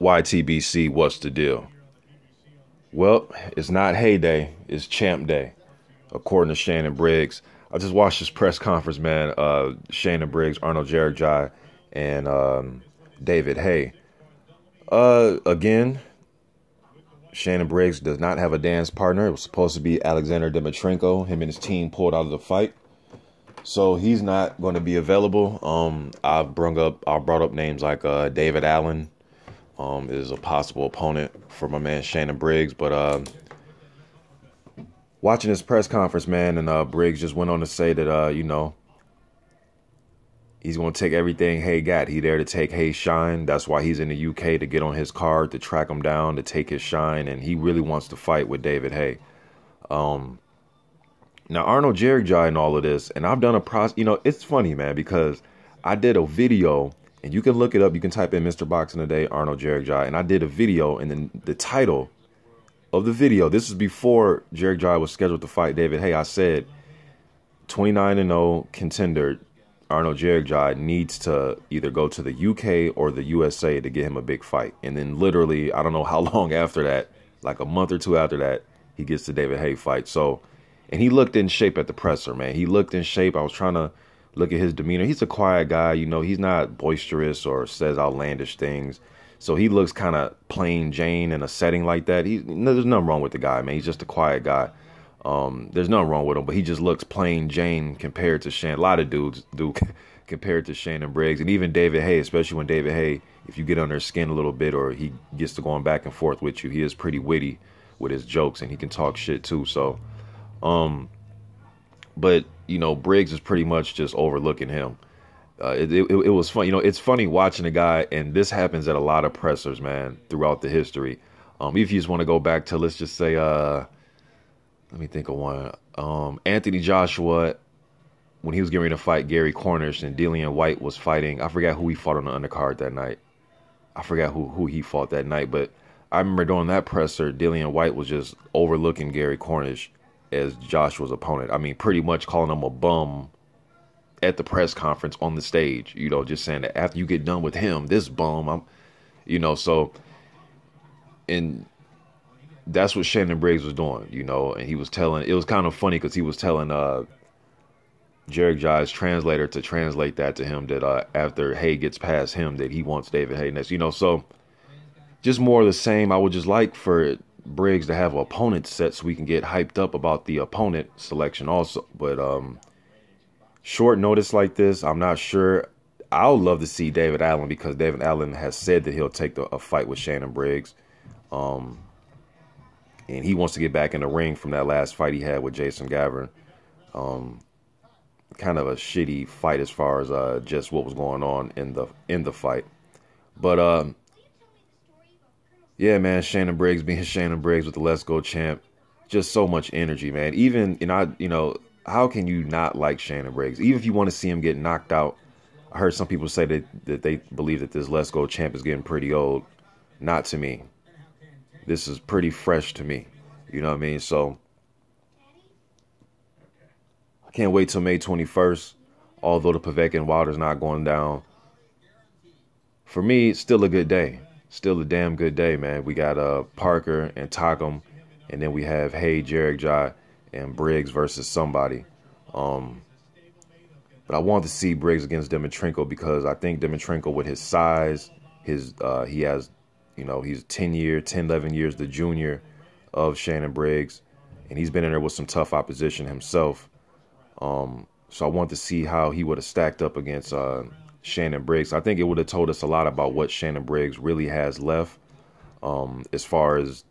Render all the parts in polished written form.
YTBC, what's the deal? Well, it's not Haye Day, it's Champ Day, according to Shannon Briggs. I just watched this press conference, man. Shannon Briggs, Arnold Gjergjaj, and David Haye. Again, Shannon Briggs does not have a dance partner. It was supposed to be Alexander Dimitrenko. Him and his team pulled out of the fight, so he's not going to be available. I brought up names like David Allen is a possible opponent for my man Shannon Briggs. But watching this press conference, man, and Briggs just went on to say that he's going to take everything Haye got. He there to take Haye's shine. That's why he's in the UK, to get on his card, to track him down, to take his shine. And he really wants to fight with David Haye. Now, Arnold Gjergjaj and all of this, and I've done a process. It's funny, man, because I did a video, and you can look it up. You can type in Mr. Boxing Today, Arnold Gjergjaj. And I did a video, and then the title of the video, this is before Gjergjaj was scheduled to fight David Haye. I said, 29-0 contender Arnold Gjergjaj needs to either go to the UK or the USA to get him a big fight. And then literally, I don't know how long after that, like a month or two after that, he gets the David Haye fight. So, and he looked in shape at the presser, man. He looked in shape. I was trying to look at his demeanor. He's a quiet guy. He's not boisterous or says outlandish things. So he looks kind of plain Jane in a setting like that. There's nothing wrong with the guy, man. He's just a quiet guy. There's nothing wrong with him, but he just looks plain Jane compared to Shannon. A lot of dudes do compared to Shannon Briggs, and even David Haye, especially when David Haye, if you get under his skin a little bit or he gets to going back and forth with you, he is pretty witty with his jokes, and he can talk shit too. So, but Briggs is pretty much just overlooking him. It was fun. It's funny watching a guy, and this happens at a lot of pressers, man, throughout the history. If you just want to go back to, let's just say, let me think of one. Anthony Joshua, when he was getting ready to fight Gary Cornish, and Dillian White was fighting. I forgot who he fought on the undercard that night. I forgot who he fought that night. But I remember during that presser, Dillian White was just overlooking Gary Cornish as Joshua's opponent. I mean, pretty much calling him a bum at the press conference on the stage. Just saying that after you get done with him, this bum, so. And that's what Shannon Briggs was doing, and he was telling, it was kind of funny because he was telling Gjergjaj's translator to translate that to him, that after Haye gets past him, that he wants David Haye next, so just more of the same. I would just like for Briggs to have an opponent set so we can get hyped up about the opponent selection also. But short notice like this, I'm not sure. I would love to see David Allen, because David Allen has said that he'll take a fight with Shannon Briggs. And he wants to get back in the ring from that last fight he had with Jason Gavin. Kind of a shitty fight as far as just what was going on in the fight. But yeah, man, Shannon Briggs being Shannon Briggs with the Let's Go champ, just so much energy, man. Even how can you not like Shannon Briggs? Even if you want to see him get knocked out. I heard some people say that they believe that this Let's Go champ is getting pretty old. Not to me. This is pretty fresh to me. You know what I mean? So I can't wait till May 21st. Although the Povetkin Wilder's not going down, for me, it's still a good day. Still a damn good day, man. We got Parker and Takam, and then we have Haye, Gjergjaj, and Briggs versus somebody. But I want to see Briggs against Dimitrenko, because I think Dimitrenko, with his size, he has, he's 11 years the junior of Shannon Briggs, and he's been in there with some tough opposition himself. So I want to see how he would have stacked up against Shannon Briggs. I think it would have told us a lot about what Shannon Briggs really has left, as far as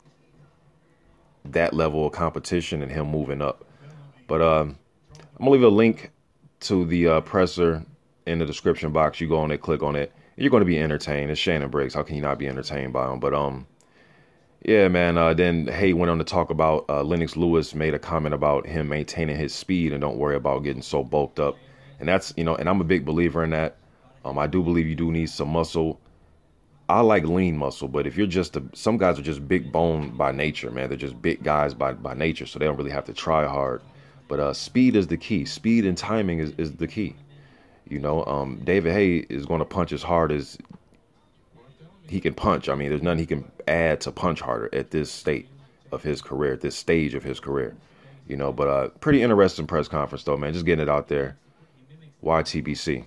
that level of competition and him moving up. But I'm gonna leave a link to the presser in the description box. You go on it, click on it. You're going to be entertained. It's Shannon Briggs. How can you not be entertained by him? But yeah, man. Then Haye went on to talk about Lennox Lewis made a comment about him maintaining his speed and don't worry about getting so bulked up. And that's, and I'm a big believer in that. I do believe you do need some muscle. I like lean muscle, but if you're just some guys are just big bone by nature, man. They're just big guys by nature, so they don't really have to try hard. But speed is the key. Speed and timing is the key. David Haye is going to punch as hard as he can punch. I mean, there's nothing he can add to punch harder at this state of his career, at this stage of his career. You know, but pretty interesting press conference though, man. Just getting it out there. YTBC.